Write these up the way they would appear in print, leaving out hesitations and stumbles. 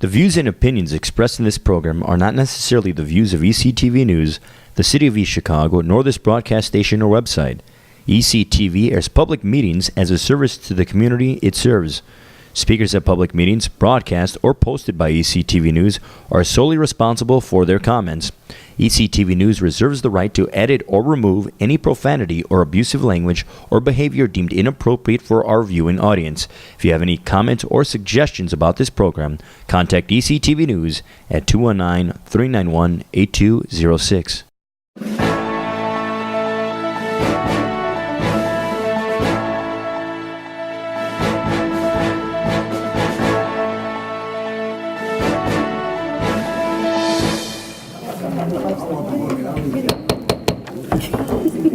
The views and opinions expressed in this program are not necessarily the views of ECTV News, the City of East Chicago, nor this broadcast station or website. ECTV airs public meetings as a service to the community it serves. Speakers at public meetings, broadcast, or posted by ECTV News are solely responsible for their comments. ECTV News reserves the right to edit or remove any profanity or abusive language or behavior deemed inappropriate for our viewing audience. If you have any comments or suggestions about this program, contact ECTV News at 219-391-8206.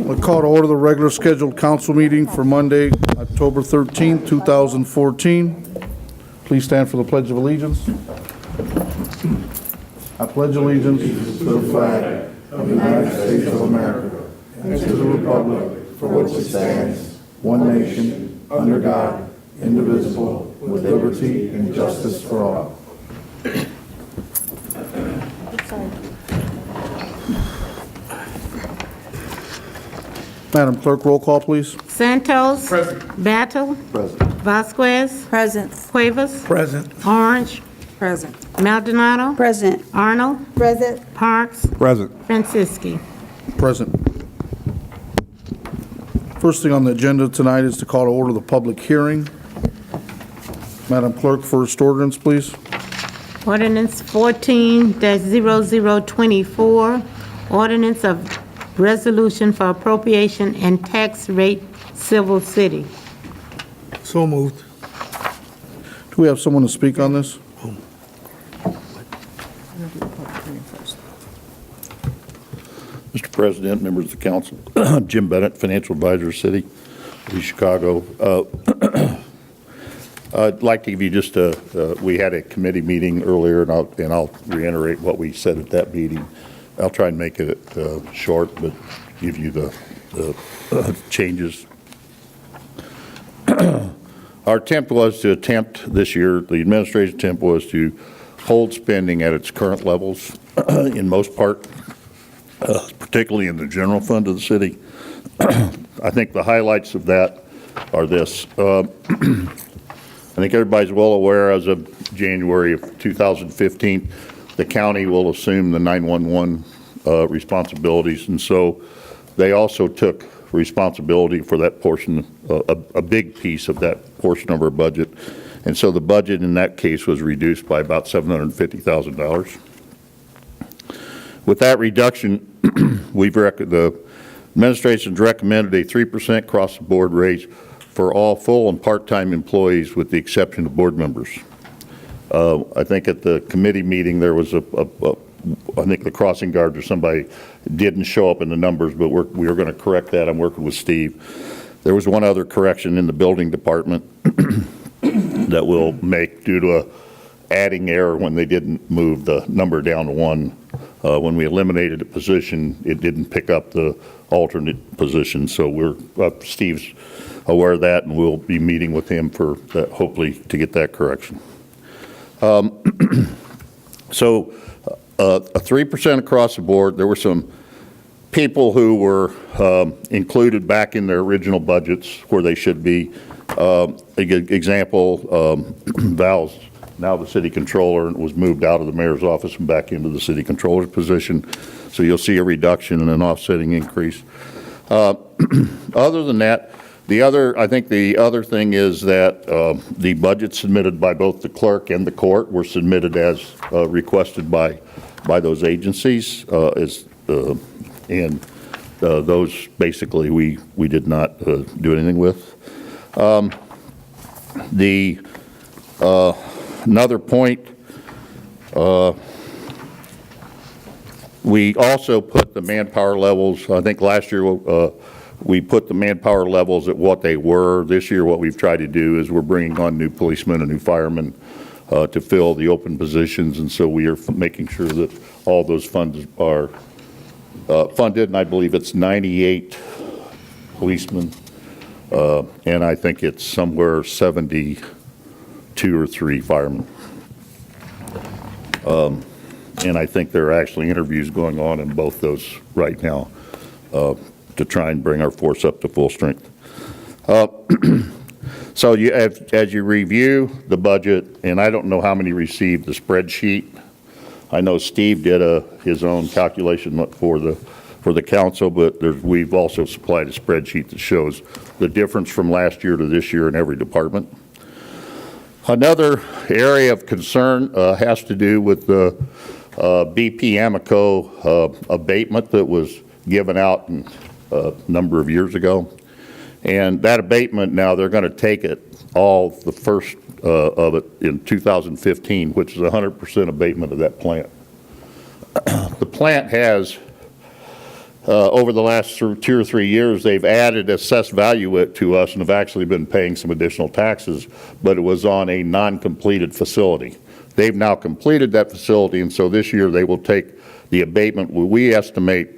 I'll call to order the regular scheduled council meeting for Monday, October 13th, 2014. Please stand for the Pledge of Allegiance. I pledge allegiance to the flag of the United States of America and to the republic for which it stands, one nation, under God, indivisible, with liberty and justice for all. Madam Clerk, roll call, please. Santos. Present. Battle. Present. Vasquez. Present. Cuevas. Present. Orange. Present. Maldonado. Present. Arnold. Present. Parks. Present. Francisci. Present. First thing on the agenda tonight is to call to order the public hearing. Madam Clerk, first ordinance, please. Ordinance 14-0024. Ordinance of Resolution for Appropriation and Tax Rate Civil City. So moved. Do we have someone to speak on this? Mr. President, members of the council, Jim Bennett, Financial Advisor, City of Chicago. I'd like to give you just we had a committee meeting earlier, and I'll reiterate what we said at that meeting. I'll try and make it short, but give you the changes. Our attempt was to this year, the administration's attempt was to hold spending at its current levels in most part, particularly in the general fund of the city. I think the highlights of that are this. I think everybody's well aware as of January of 2015, the county will assume the 911 responsibilities, and so they also took responsibility for that portion, a big piece of that portion of our budget, and so the budget in that case was reduced by about $750,000. With that reduction, the administration's recommended a 3% across-the-board raise for all full and part-time employees with the exception of board members. I think at the committee meeting there was I think the crossing guards or somebody didn't show up in the numbers, but we are going to correct that. I'm working with Steve. There was one other correction in the building department that we'll make due to a adding error when they didn't move the number down to 1. When we eliminated a position, it didn't pick up the alternate position. So Steve's aware of that, and we'll be meeting with him for that, hopefully to get that correction. So a 3% across the board. There were some people who were included back in their original budgets where they should be. Example, Val's now the city controller and was moved out of the mayor's office and back into the city controller's position. So you'll see a reduction and an offsetting increase. Other than that, I think the other thing is that the budget submitted by both the clerk and the court were submitted as requested by those agencies, and those basically we did not do anything with. Another point, we also put the manpower levels. I think last year we put the manpower levels at what they were. This year what we've tried to do is we're bringing on new policemen and new firemen to fill the open positions, and so we are making sure that all those funds are funded, and I believe it's 98 policemen, and I think it's somewhere 72 or 3 firemen. And I think there are actually interviews going on in both those right now to try and bring our force up to full strength. So as you review the budget, and I don't know how many received the spreadsheet. I know Steve did his own calculation for the council, but we've also supplied a spreadsheet that shows the difference from last year to this year in every department. Another area of concern has to do with the BP Amico abatement that was given out a number of years ago. And that abatement now, they're going to take it all, the first of it in 2015, which is 100% abatement of that plant. The plant has, over the last 2 or 3 years, they've added assessed value to us and have actually been paying some additional taxes, but it was on a non-completed facility. They've now completed that facility, and so this year they will take the abatement. We estimate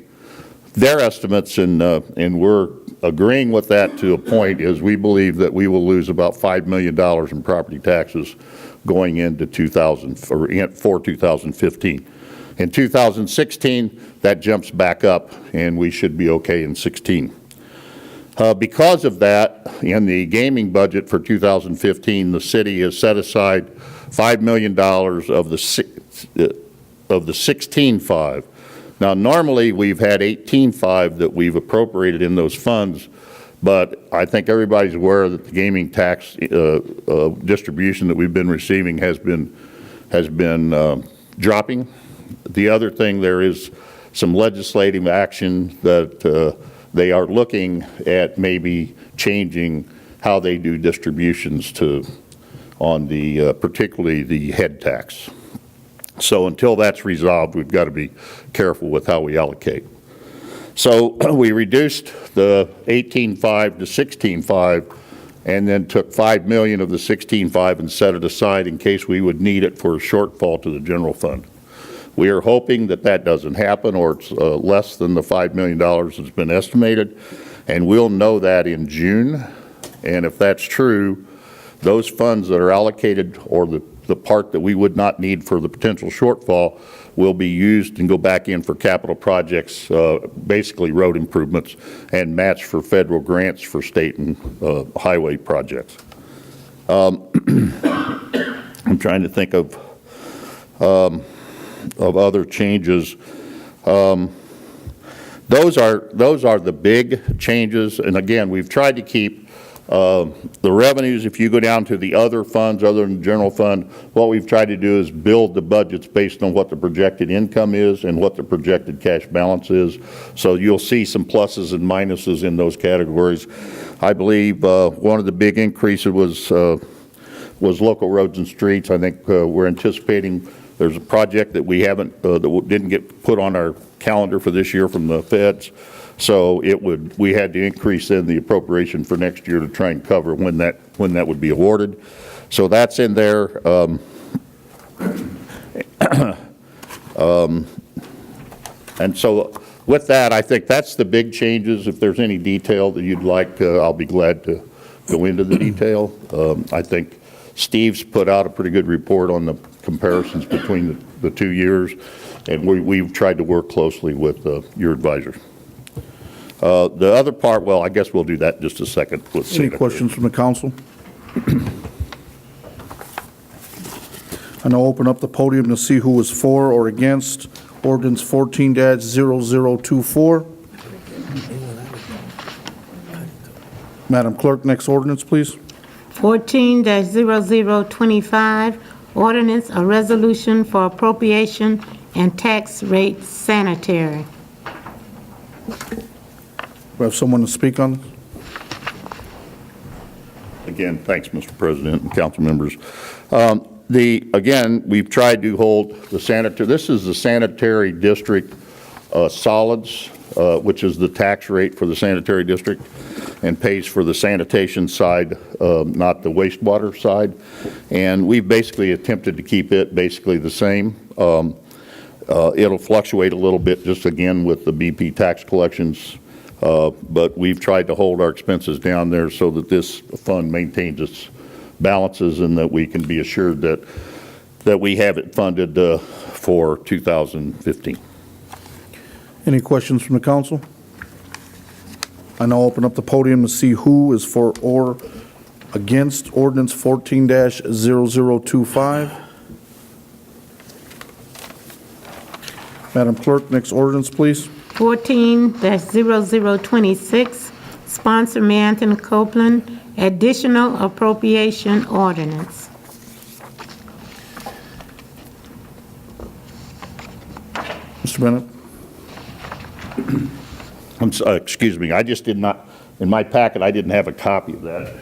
their estimates, and we're agreeing with that to a point, is we believe that we will lose about $5 million in property taxes going into 2015. In 2016, that jumps back up, and we should be okay in 16. Because of that, in the gaming budget for 2015, the city has set aside $5 million of the 16.5. Now, normally we've had 18.5 that we've appropriated in those funds, but I think everybody's aware that the gaming tax distribution that we've been receiving has been dropping. The other thing, there is some legislative action that they are looking at maybe changing how they do distributions on the particularly the head tax. So until that's resolved, we've got to be careful with how we allocate. So we reduced the 18.5 to 16.5, and then took $5 million of the 16.5 and set it aside in case we would need it for a shortfall to the general fund. We are hoping that that doesn't happen, or it's less than the $5 million that's been estimated, and we'll know that in June. And if that's true, those funds that are allocated, or the part that we would not need for the potential shortfall, will be used and go back in for capital projects, basically road improvements, and match for federal grants for state and highway projects. I'm trying to think of other changes. Those are the big changes, and again, we've tried to keep the revenues. If you go down to the other funds other than the general fund, what we've tried to do is build the budgets based on what the projected income is and what the projected cash balance is. So you'll see some pluses and minuses in those categories. I believe one of the big increases was local roads and streets. I think we're anticipating there's a project that we haven't, that didn't get put on our calendar for this year from the feds. So we had to increase then the appropriation for next year to try and cover when that would be awarded. So that's in there. And so with that, I think that's the big changes. If there's any detail that you'd like, I'll be glad to go into the detail. I think Steve's put out a pretty good report on the comparisons between the 2 years, and we've tried to work closely with your advisors. The other part, well, I guess we'll do that in just a second. Any questions from the council? And I'll open up the podium to see who is for or against ordinance 14-0024. Madam Clerk, next ordinance, please. 14-0025, ordinance, a resolution for appropriation and tax rate sanitary. We have someone to speak on this? Again, thanks, Mr. President and council members. Again, we've tried to hold the sanitary, this is the sanitary district solids, which is the tax rate for the sanitary district and pays for the sanitation side, not the wastewater side. And we've basically attempted to keep it basically the same. It'll fluctuate a little bit just again with the BP tax collections. But we've tried to hold our expenses down there so that this fund maintains its balances and that we can be assured that we have it funded for 2015. Any questions from the council? I now open up the podium to see who is for or against ordinance 14-0025. Madam Clerk, next ordinance, please. 14-0026, sponsor Mayor Anthony Copeland, additional appropriation ordinance. Mr. Bennett? Excuse me, I just did not, in my packet, I didn't have a copy of that.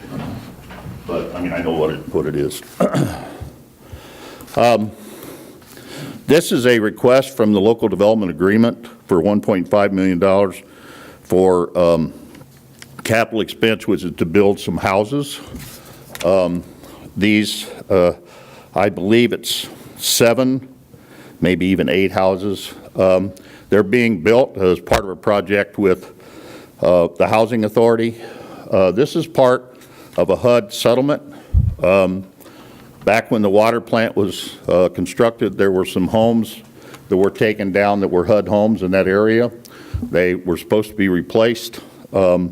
But, I mean, I know what it is. This is a request from the local development agreement for $1.5 million for capital expense, which is to build some houses. These, I believe it's 7, maybe even 8 houses. They're being built as part of a project with the Housing Authority. This is part of a HUD settlement. Back when the water plant was constructed, there were some homes that were taken down that were HUD homes in that area. They were supposed to be replaced. I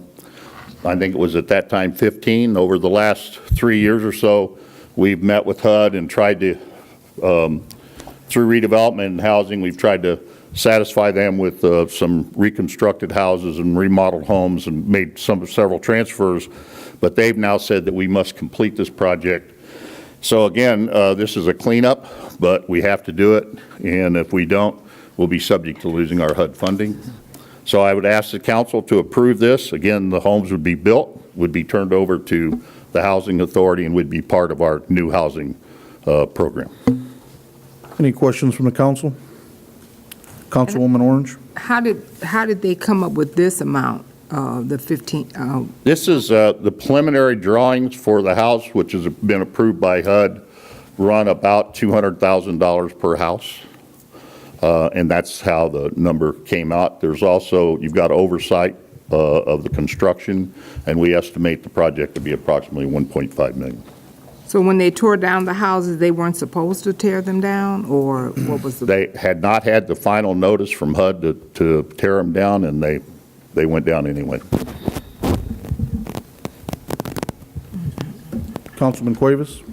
think it was at that time 15. Over the last 3 years or so, we've met with HUD and tried to, through redevelopment and housing, we've tried to satisfy them with some reconstructed houses and remodeled homes and made several transfers. But they've now said that we must complete this project. So again, this is a cleanup, but we have to do it, and if we don't, we'll be subject to losing our HUD funding. So I would ask the council to approve this. Again, the homes would be built, would be turned over to the Housing Authority, and would be part of our new housing program. Any questions from the council? Councilwoman Orange? How did they come up with this amount, the 15? This is the preliminary drawings for the house, which has been approved by HUD, run about $200,000 per house. And that's how the number came out. There's also, you've got oversight of the construction, and we estimate the project to be approximately $1.5 million. So when they tore down the houses, they weren't supposed to tear them down, or what was the? They had not had the final notice from HUD to tear them down, and they went down anyway. Councilman Cuevas?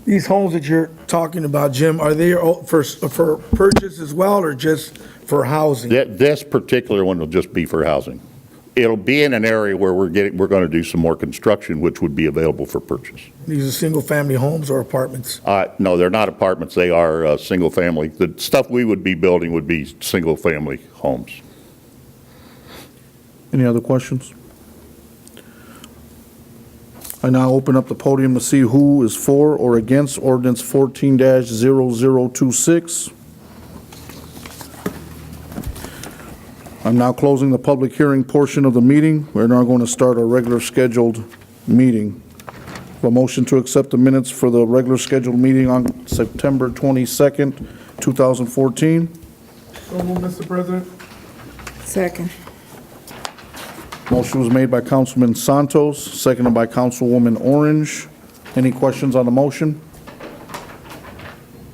These homes that you're talking about, Jim, are they for purchase as well, or just for housing? This particular one will just be for housing. It'll be in an area where we're going to do some more construction, which would be available for purchase. These are single-family homes or apartments? No, they're not apartments. They are single-family. The stuff we would be building would be single-family homes. Any other questions? I now open up the podium to see who is for or against ordinance 14-0026. I'm now closing the public hearing portion of the meeting. We're now going to start our regular scheduled meeting. A motion to accept the minutes for the regular scheduled meeting on September 22nd, 2014. So moved, Mr. President. Second. Motion was made by Councilman Santos, seconded by Councilwoman Orange. Any questions on the motion?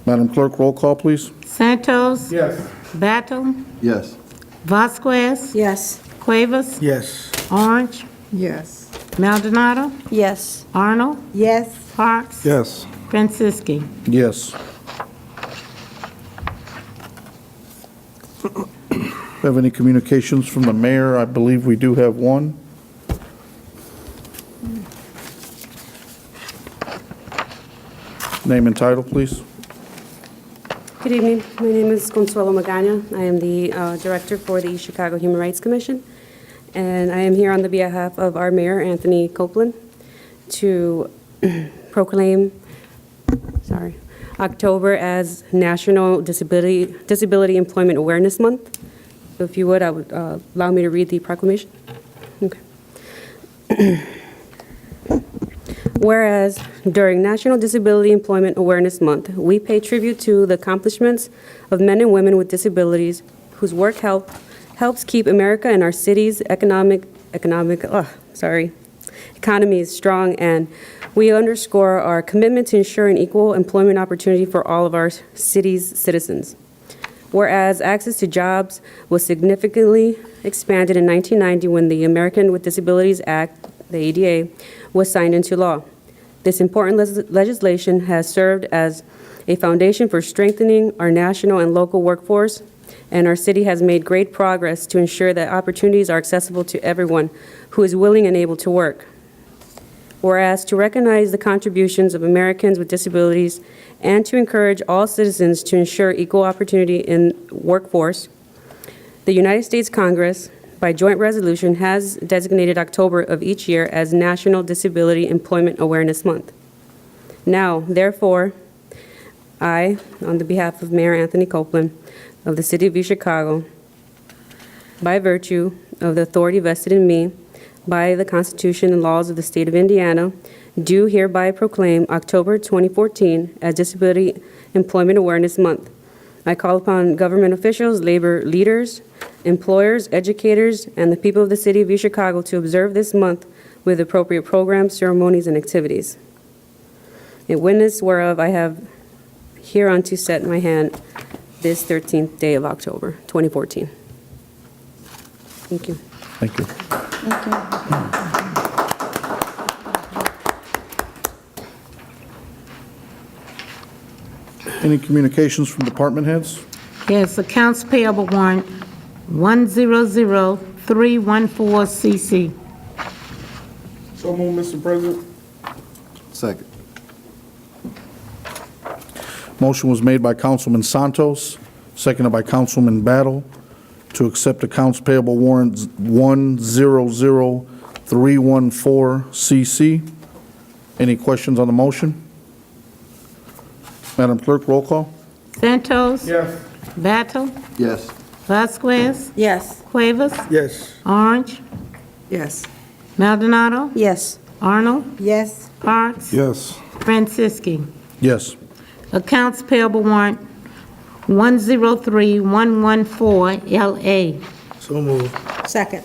Madam Clerk, roll call, please. Santos? Yes. Battle? Yes. Vasquez? Yes. Cuevas? Yes. Orange? Yes. Maldonado? Yes. Arnold? Yes. Parks? Yes. Krasinski? Yes. Have any communications from the mayor? I believe we do have one. Name and title, please. Good evening. My name is Consuelo Magaña. I am the director for the Chicago Human Rights Commission, and I am here on the behalf of our mayor, Anthony Copeland, to proclaim, October as National Disability Employment Awareness Month. So if you would, allow me to read the proclamation. Okay. Whereas during National Disability Employment Awareness Month, we pay tribute to the accomplishments of men and women with disabilities whose work helps keep America and our city's economy is strong, and we underscore our commitment to ensuring equal employment opportunity for all of our city's citizens. Whereas access to jobs was significantly expanded in 1990 when the American with Disabilities Act, the ADA, was signed into law. This important legislation has served as a foundation for strengthening our national and local workforce, and our city has made great progress to ensure that opportunities are accessible to everyone who is willing and able to work. Whereas to recognize the contributions of Americans with disabilities and to encourage all citizens to ensure equal opportunity in workforce, the United States Congress, by joint resolution, has designated October of each year as National Disability Employment Awareness Month. Now, therefore, I, on the behalf of Mayor Anthony Copeland of the City of East Chicago, by virtue of the authority vested in me by the Constitution and laws of the State of Indiana, do hereby proclaim October 2014 as Disability Employment Awareness Month. I call upon government officials, labor leaders, employers, educators, and the people of the City of East Chicago to observe this month with appropriate programs, ceremonies, and activities. In witness whereof I have hereunto set my hand this 13th day of October 2014. Thank you. Thank you. Any communications from department heads? Yes, accounts payable warrant 100314 CC. So move, Mr. President. Second. Motion was made by Councilman Santos, seconded by Councilman Battle, to accept accounts payable warrant 100314 CC. Any questions on the motion? Madam Clerk, roll call. Santos? Yes. Battle? Yes. Vasquez? Yes. Cuevas? Yes. Orange? Yes. Maldonado? Yes. Arnold? Yes. Parks? Yes. Franciski. Yes. Accounts payable warrant 103114 LA. So move. Second.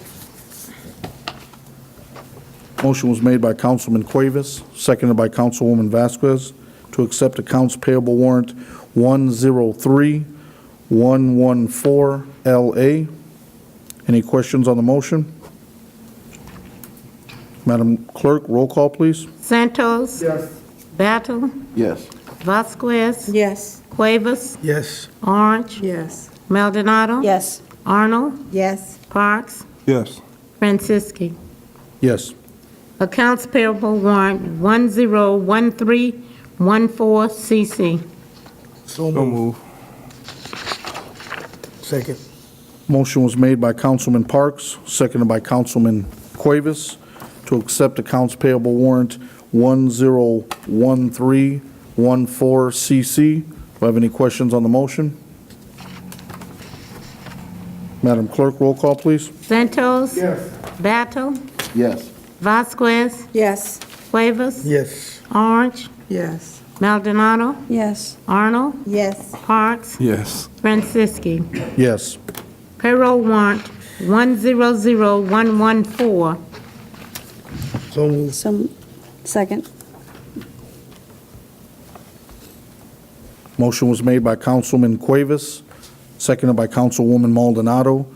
Motion was made by Councilman Cuevas, seconded by Councilwoman Vasquez, to accept accounts payable warrant 103114 LA. Any questions on the motion? Madam Clerk, roll call, please. Santos? Yes. Battle? Yes. Vasquez? Yes. Cuevas? Yes. Orange? Yes. Maldonado? Yes. Arnold? Yes. Parks? Yes. Franciski. Yes. Accounts payable warrant 101314 CC. So move. Second. Motion was made by Councilman Parks, seconded by Councilman Cuevas, to accept accounts payable warrant 101314 CC. Do I have any questions on the motion? Madam Clerk, roll call, please. Santos? Yes. Battle? Yes. Vasquez? Yes. Cuevas? Yes. Orange? Yes. Maldonado? Yes. Arnold? Yes. Parks? Yes. Franciski. Yes. Payroll warrant 100114. So move. Second. Motion was made by Councilman Cuevas, seconded by Councilwoman Maldonado,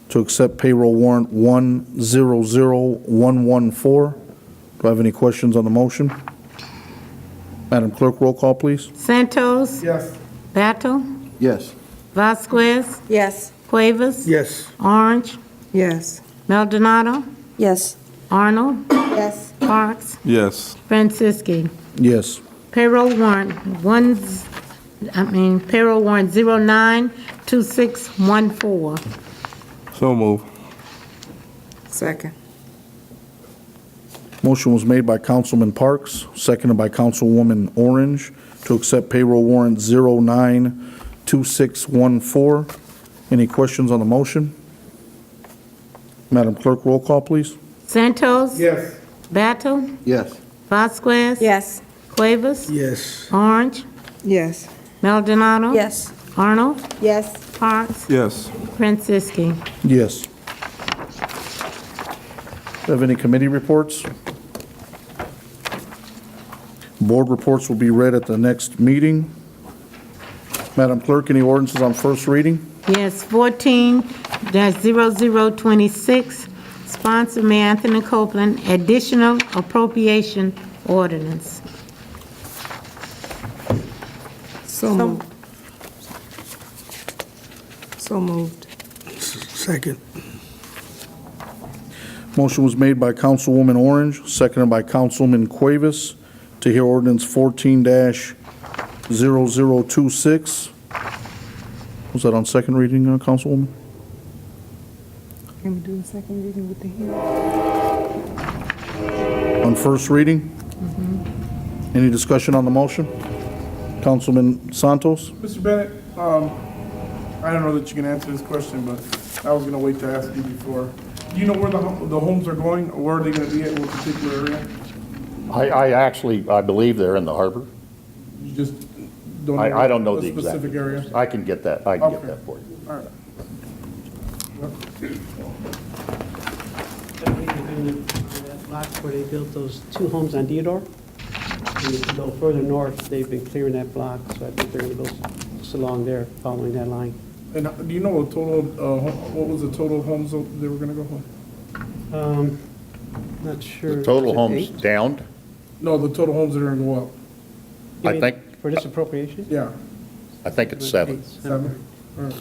to accept payroll warrant 100114. Do I have any questions on the motion? Madam Clerk, roll call, please. Santos? Yes. Battle? Yes. Vasquez? Yes. Cuevas? Yes. Orange? Yes. Maldonado? Yes. Arnold? Yes. Parks? Yes. Franciski. Yes. Payroll warrant payroll warrant 092614. So move. Second. Motion was made by Councilman Parks, seconded by Councilwoman Orange, to accept payroll warrant 092614. Any questions on the motion? Madam Clerk, roll call, please. Santos? Yes. Battle? Yes. Vasquez? Yes. Cuevas? Yes. Orange? Yes. Maldonado? Yes. Arnold? Yes. Parks? Yes. Franciski. Yes. Have any committee reports? Board reports will be read at the next meeting. Madam Clerk, any ordinances on first reading? Yes, 14-0026, sponsor Mayor Anthony Copeland, additional appropriation ordinance. So moved. So moved. Second. Motion was made by Councilwoman Orange, seconded by Councilman Cuevas to hear ordinance 14-0026. Was that on second reading, Councilwoman? Can we do the second reading with the hearing? On first reading? Any discussion on the motion? Councilman Santos? Mr. Bennett, I don't know that you can answer this question, but I was gonna wait to ask you before. Do you know where the homes are going, or where are they gonna be at, what particular area? I believe they're in the harbor. You just don't know? I don't know what the exact. specific area? I can get that for you. All right. That block where they built those two homes on Deodore. And if you go further north, they've been clearing that block, so I think they're gonna go just along there, following that line. And do you know what total, what was the total homes they were gonna go home? Not sure. The total Is it homes 8? downed, No, the total homes that are gonna go up. You I mean think- For this appropriation? Yeah, I think it's 7. 7. All right.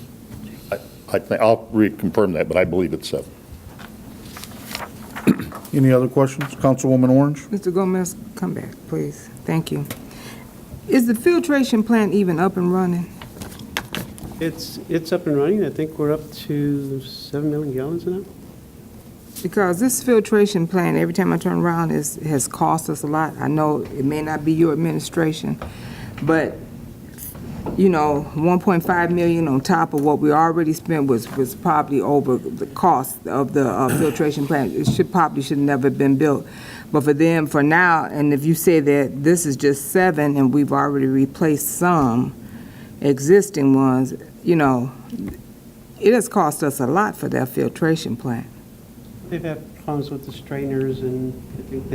I think, I'll reconfirm that, but I believe it's 7. Any other questions? Councilwoman Orange? Mr. Gomez, come back, please. Thank you. Is the filtration plant even up and running? It's up and running. I think we're up to 7 million gallons now. Because this filtration plant, every time I turn around, has cost us a lot. I know it may not be your administration, but, you know, 1.5 million on top of what we already spent was probably over the cost of the filtration plant. It should never have been built. But for them, for now, and if you say that this is just 7 and we've already replaced some existing ones, you know, it has cost us a lot for that filtration plant. They've had problems with the strainers, and I think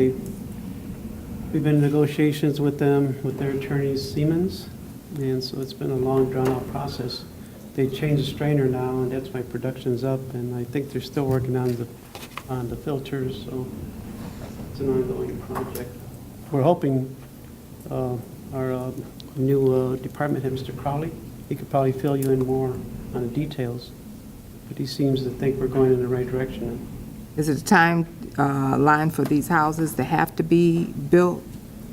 we've been in negotiations with them, with their attorneys, Siemens, and so it's been a long, drawn-out process. They changed the strainer now, and that's why production's up, and I think they're still working on the filters, so it's an ongoing project. We're hoping our new department head, Mr. Crowley, he could probably fill you in more on the details, but he seems to think we're going in the right direction. Is it a time line for these houses to have to be built?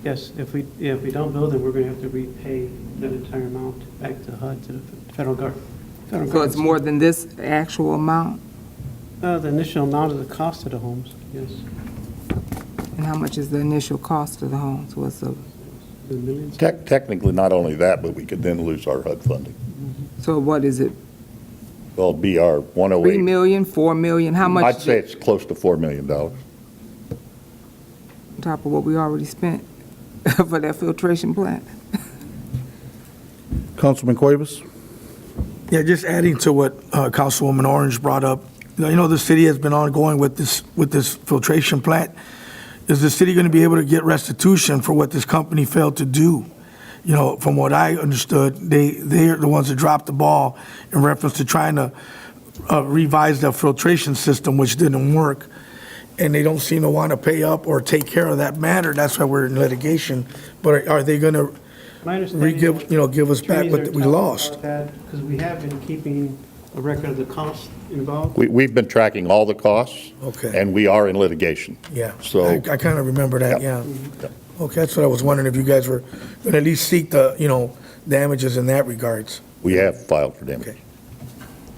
Yes, if we don't build them, we're going to have to repay that entire amount back to HUD, to the federal government. So it's more than this actual amount? The initial amount of the cost of the homes, yes, And how much is the initial cost of the homes? What's the, the millions. Technically, not only that, but we could then lose our HUD funding. so what is it, Well, it'd be our 3 108. million, 4 million? How much? I'd say it's close to $4 million. On top of what we already spent for that filtration plant? Councilman Cuevas? Yeah, just adding to what Councilwoman Orange brought up. You know, the city has been ongoing with this filtration plant. Is the city going to be able to get restitution for what this company failed to do? You know, from what I understood, they're the ones that dropped the ball in reference to trying to revise the filtration system, which didn't work. And they don't seem to want to pay up or take care of that matter. That's why we're in litigation. But are they going to My understanding. give us back what we lost? Because we have been keeping a record of the costs involved. We've been tracking all the costs. Okay. And we are in litigation. Yeah, So- I kind of remember that, yeah. Okay, that's what I was wondering, if you guys were going to at least seek the, damages in that regards. We have filed for damage. Okay.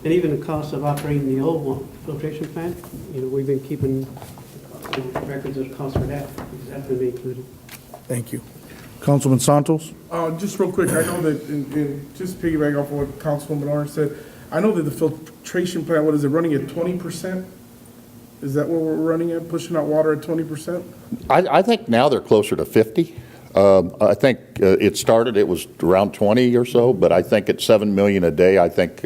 And even the cost of operating the old one, filtration plant, we've been keeping records of costs for that, because that's been included. Thank you. Councilman Santos? Just real quick, I know that, just piggyback off of what Councilwoman Orange said, I know that the filtration plant, what is it, running at 20%? Is that what we're running at, pushing out water at 20%? I think now they're closer to 50. I think it started, it was around 20 or so, but I think at 7 million a day, I think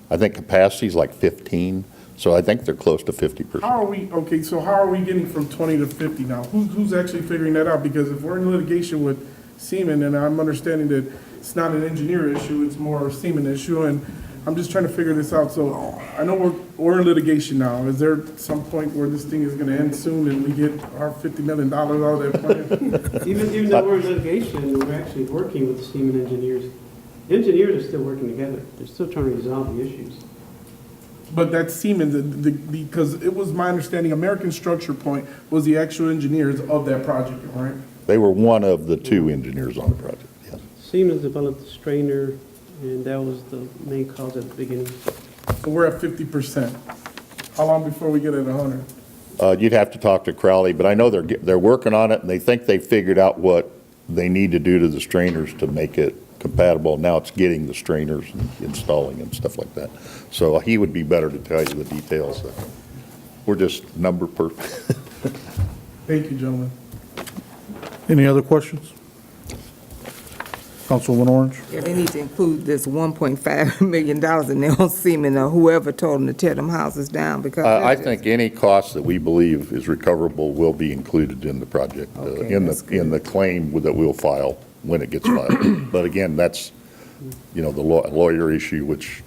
capacity is like 15. So I think they're close to 50%. How are we getting from 20 to 50 now? Who's actually figuring that out? Because if we're in litigation with Seaman, and I'm understanding that it's not an engineer issue, it's more a seaman issue, and I'm just trying to figure this out. So I know we're in litigation now. Is there some point where this thing is gonna end soon and we get our $50 million out of that plan? Even though we're in litigation, we're actually working with the Seaman engineers. The engineers are still working together. They're still trying to resolve the issues. But that's Siemens, because it was my understanding, American Structure Point was the actual engineers of that project, right? They were one of the two engineers on the project, yes. Siemens developed the strainer, and that was the main cause at the beginning. So we're at 50%. How long before we get at 100? You'd have to talk to Crowley, but I know they're working on it, and they think they figured out what they need to do to the strainers to make it compatible. Now it's getting the strainers and installing and stuff like that. So he would be better to tell you the details. We're just number per. Thank you, gentlemen. Any other questions? Councilwoman Orange? Yeah, they need to include this $1.5 million in their own Seaman or whoever told them to tear them houses down, because. I think any cost that we believe is recoverable will be included in the project, Okay, in that's the claim that we'll file when it gets filed. But again, that's, the lawyer issue, which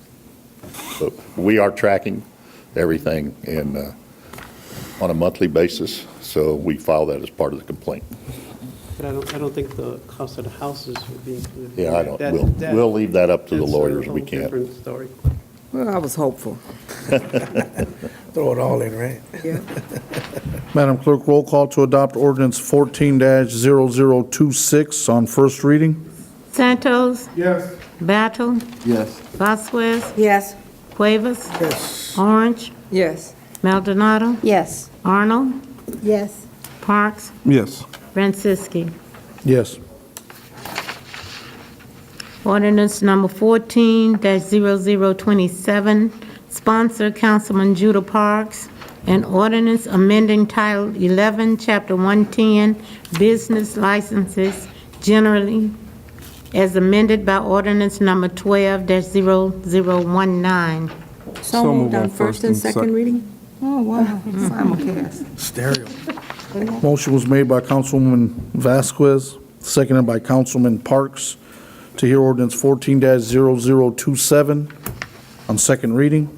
we are tracking everything and on a monthly basis, so we file that as part of the complaint. But I don't think the cost of the houses would be included. Yeah, I don't, we'll leave that up to the lawyers, we can't. That's a whole different story. Well, I was hopeful. Throw it all in, right? Yeah. Madam Clerk, roll call to adopt ordinance 14-0026 on first reading. Santos, Yes. Battle, Yes. Vasquez, Yes. Cuevas, Yes. Orange, Yes. Maldonado, Yes. Arnold, Yes. Parks, Yes. Francisci. Yes. Ordinance number 14-0027, sponsor Councilman Judah Parks, an ordinance amending Title 11, Chapter 110, Business Licenses Generally, as amended by ordinance number 12-0019. So moved on first and second reading? Oh, wow. Simulcast. Stereo. Motion was made by Councilwoman Vasquez, seconded by Councilman Parks, to hear ordinance 14-0027 on second reading.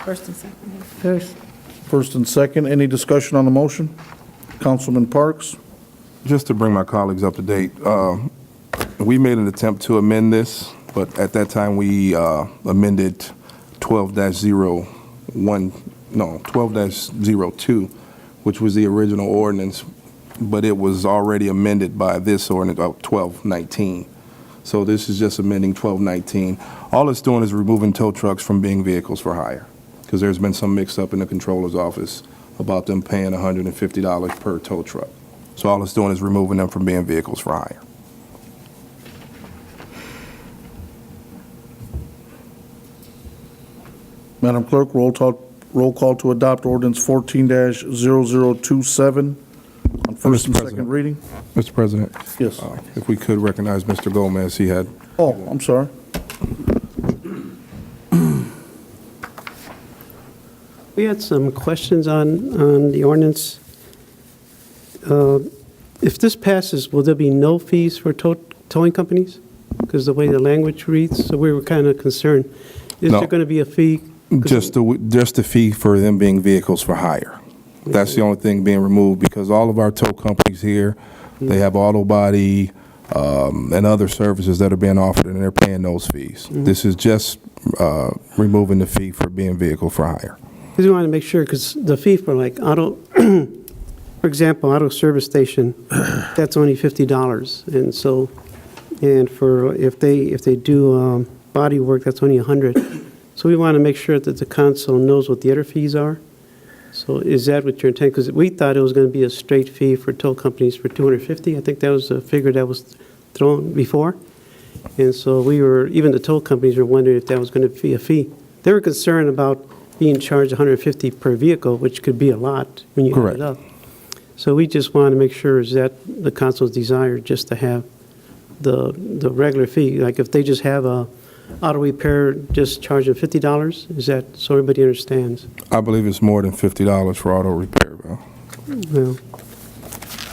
First and second. First and second, any discussion on the motion? Councilman Parks? Just to bring my colleagues up to date, we made an attempt to amend this, but at that time we amended 12-02, which was the original ordinance, but it was already amended by this ordinance of 1219. So this is just amending 1219. All it's doing is removing tow trucks from being vehicles for hire, because there's been some mix-up in the controller's office about them paying $150 per tow truck. So all it's doing is removing them from being vehicles for hire. Madam Clerk, roll call to adopt ordinance 14-0027 on first and second President. reading. Mr. President, Yes. if we could recognize Mr. Gomez, he had. Oh, I'm sorry. We had some questions on the ordinance. If this passes, will there be no fees for towing companies? Because the way the language reads, so we were kind of concerned. Is No. there going to be a fee? Just the fee for them being vehicles for hire. That's the only thing being removed, because all of our tow companies here, they have auto body and other services that are being offered, and they're paying those fees. This is just removing the fee for being vehicle for hire. Because we want to make sure, because the fee for like auto, for example, auto service station, that's only $50. And so, and for, if they do body work, that's only $100. So we want to make sure that the council knows what the other fees are. So is that what your intent? Because we thought it was going to be a straight fee for tow companies for $250. I think that was the figure that was thrown before. And so even the tow companies were wondering if that was going to be a fee. They were concerned about being charged $150 per vehicle, which could be a lot when you add it up. So we just want to make sure is that the council's desire just to have the regular fee. Like if they just have a auto repair, just charge them $50? Is that, so everybody understands? I believe it's more than $50 for auto repair, Bill. Well,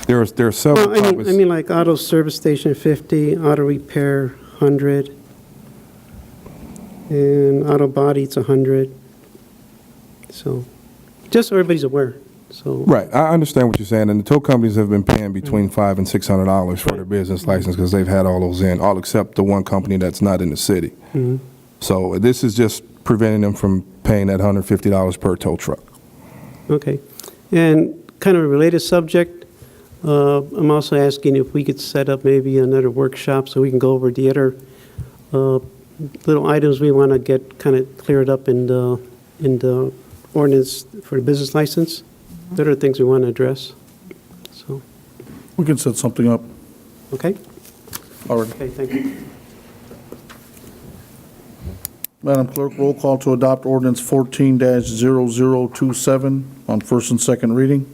There are several. I mean like auto service station 50, auto repair 100. And auto body, it's 100. So, just so everybody's aware, so. Right, I understand what you're saying, and the tow companies have been paying between $500 and $600 for their business license because they've had all those in, all except the one company that's not in the city. So this is just preventing them from paying that $150 per tow truck. Okay. And kind of a related subject, I'm also asking if we could set up maybe another workshop so we can go over the other little items we want to get kind of cleared up in the ordinance for the business license. There are things we want to address. So, We can set something up. okay? All right. Okay, thank you. Madam Clerk, roll call to adopt ordinance 14-0027 on first and second reading.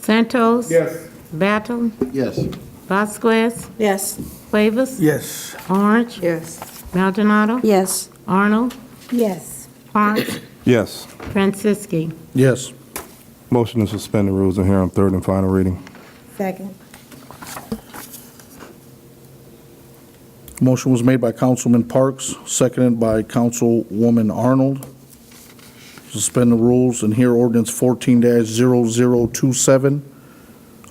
Santos. Yes. Battle. Yes. Vasquez. Yes. Cuevas. Yes. Orange. Yes. Maldonado. Yes. Arnold. Yes. Parks. Yes. Franceschi. Yes. Motion to suspend the rules and hear on third and final reading. Second. Motion was made by Councilman Parks, seconded by Councilwoman Arnold. Suspend the rules and hear ordinance 14-0027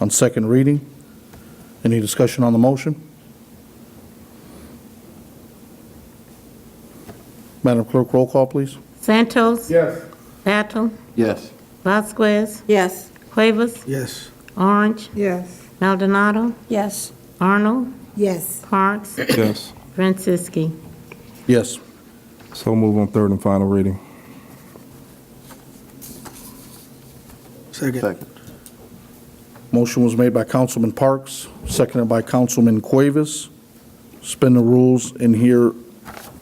on second reading. Any discussion on the motion? Madam Clerk, roll call, please. Santos. Yes. Battle. Yes. Vasquez. Yes. Cuevas. Yes. Orange. Yes. Maldonado. Yes. Arnold. Yes. Parks. Yes. Franceschi. Yes. So move on third and final reading. Second. Motion was made by Councilman Parks, seconded by Councilman Cuevas. Suspend the rules and hear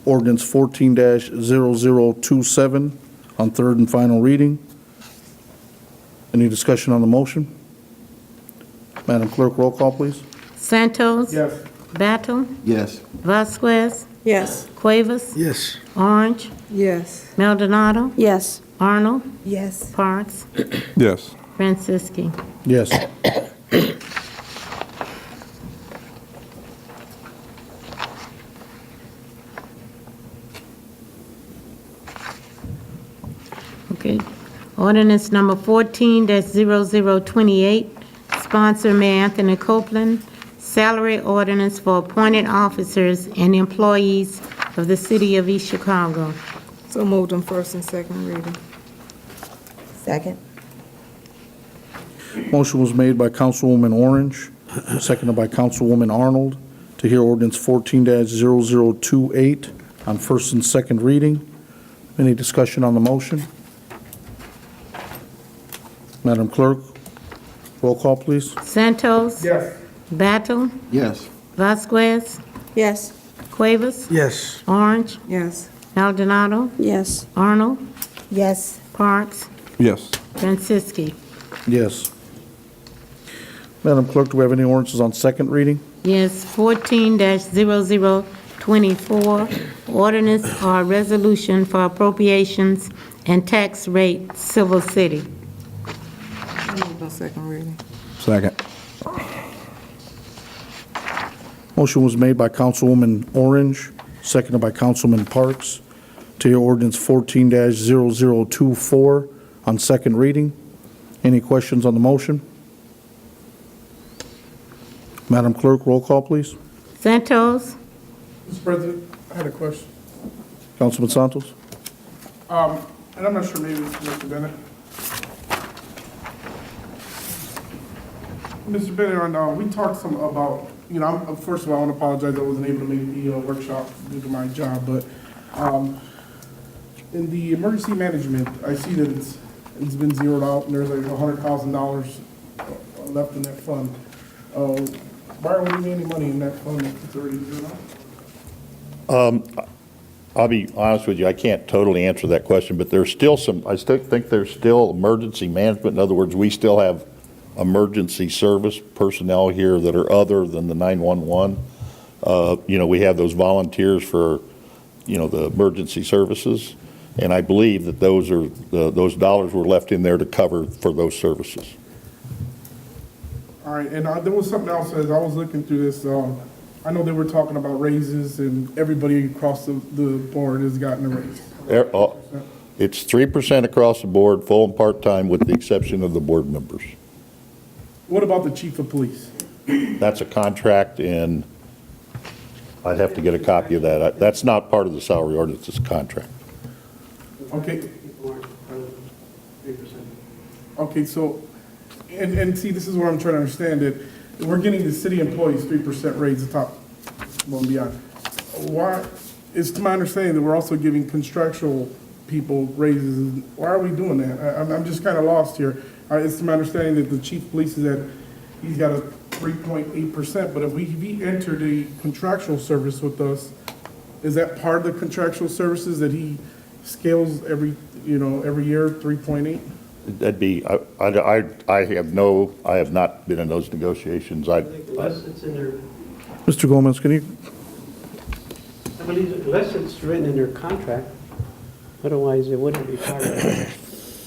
ordinance 14-0027 on third and final reading. Any discussion on the motion? Madam Clerk, roll call, please. Santos. Yes. Battle. Yes. Vasquez. Yes. Cuevas. Yes. Orange. Yes. Maldonado. Yes. Arnold. Yes. Parks. Yes. Franceschi. Yes. Okay. Ordinance number 14-0028, sponsor Mayor Anthony Copeland, salary ordinance for appointed officers and employees of the city of East Chicago. So moved on first and second reading. Second. Motion was made by Councilwoman Orange, seconded by Councilwoman Arnold, to hear ordinance 14-0028 on first and second reading. Any discussion on the motion? Madam Clerk, roll call, please. Santos. Yes. Battle. Yes. Vasquez. Yes. Cuevas. Yes. Orange. Yes. Maldonado. Yes. Arnold. Yes. Parks. Yes. Francisci. Yes. Madam Clerk, do we have any ordinances on second reading? Yes, 14-0024, ordinance or resolution for appropriations and tax rate, Civil City. Moved on second reading. Second. Motion was made by Councilwoman Orange, seconded by Councilman Parks, to hear ordinance 14-0024 on second reading. Any questions on the motion? Madam Clerk, roll call, please. Santos. Mr. President, I had a question. Councilman Santos? And I'm not sure, maybe it's Mr. Bennett. Mr. Bennett, we talked some about, first of all, I want to apologize, I wasn't able to make the workshop due to my job, but in the emergency management, I see that it's been zeroed out, and there's like $100,000 left in that fund. Why are we leaving any money in that fund if it's already zeroed out? I'll be honest with you, I can't totally answer that question, but there's still I still think there's still emergency management. In other words, we still have emergency service personnel here that are other than the 911. We have those volunteers for, the emergency services, and I believe that those dollars were left in there to cover for those services. All right, and there was something else as I was looking through this, I know they were talking about raises and everybody across the board has gotten a raise. It's 3% across the board, full and part-time, with the exception of the board members. What about the chief of police? That's a contract, and I'd have to get a copy of that. That's not part of the salary ordinance, it's a contract. Okay, People aren't part of 3%. okay, so, and see, this is what I'm trying to understand, that we're getting the city employees 3% raise, the top, well and beyond. Why, it's to my understanding that we're also giving contractual people raises. Why are we doing that? I'm just kind of lost here. It's to my understanding that the chief of police is at, he's got a 3.8%, but if he entered a contractual service with us, is that part of the contractual services that he scales every year, 3.8? That'd be, I have not been in those negotiations. I think unless it's in their, Mr. Gomez, can you, I believe unless it's written in their contract, otherwise it wouldn't be part of it.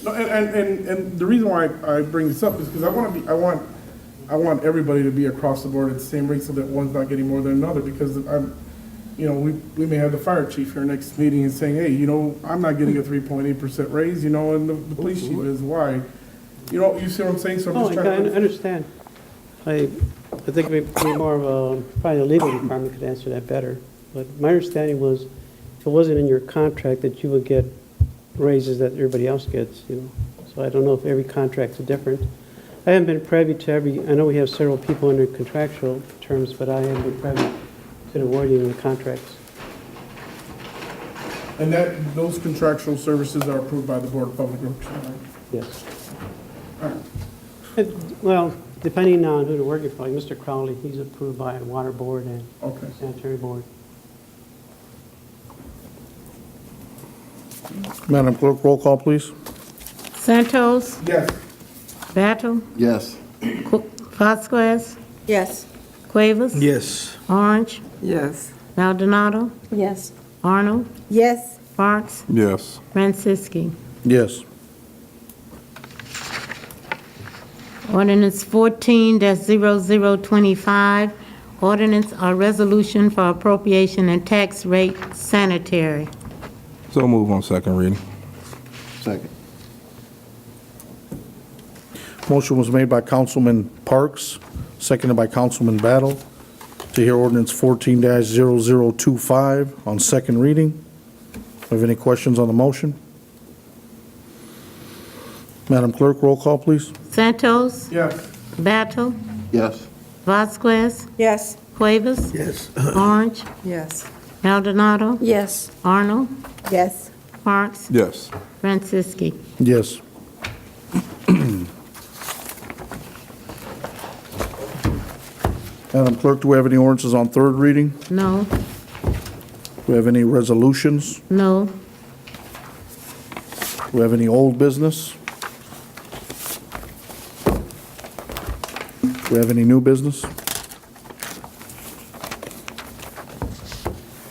No, and the reason why I bring this up is because I want everybody to be across the board at the same rate so that one's not getting more than another, because we may have the fire chief here next meeting and saying, hey, I'm not getting a 3.8% raise, and the police chief is why. You see what I'm saying? So I'm Oh, just I trying to. understand. I think maybe more of a, probably the legal department could answer that better. But my understanding was, if it wasn't in your contract, that you would get raises that everybody else gets, So I don't know if every contract's different. I haven't been privy to I know we have several people under contractual terms, but I haven't been privy to the wording in the contracts. And those contractual services are approved by the Board of Public Works, right? Yes. All right. Well, depending on who they're working for, like Mr. Crowley, he's approved by a water board and Okay. sanitary board. Madam Clerk, roll call, please? Santos, Yes. Battle, Yes. Vasquez, Yes. Cuevas, Yes. Orange, Yes. Maldonado, Yes. Arnold, Yes. Parks, Yes. Franciski. Yes. Ordinance 14-0025, ordinance or resolution for appropriation and tax rate sanitary. So move on second reading. Second. Motion was made by Councilman Parks, seconded by Councilman Battle, to hear ordinance 14-0025 on second reading. Have any questions on the motion? Madam Clerk, roll call, please. Santos, Yes. Battle, Yes. Vasquez, Yes. Cuevas, Yes. Orange, Yes. Maldonado, Yes. Arnold, Yes. Parks, Yes. Franciski. Yes. Madam Clerk, do we have any ordinances on third reading? No, Do we have any resolutions? no, Do we have any old business? Do we have any new business?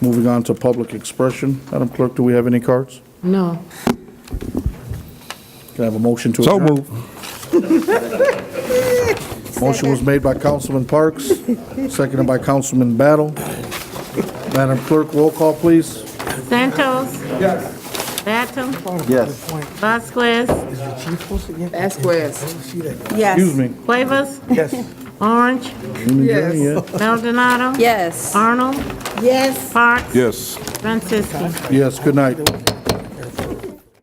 Moving on to public expression. Madam Clerk, do we have any cards? no. Can I have a motion to So adjourn? move. Motion was made by Councilman Parks, seconded by Councilman Battle. Madam Clerk, roll call, please. Santos, Yes. Battle, Yes. Vasquez, Vasquez. Yes. Excuse me. Cuevas, Yes. Orange, Yes. Maldonado, Yes. Arnold, Yes. Parks, Yes. Franciski. Yes, good night.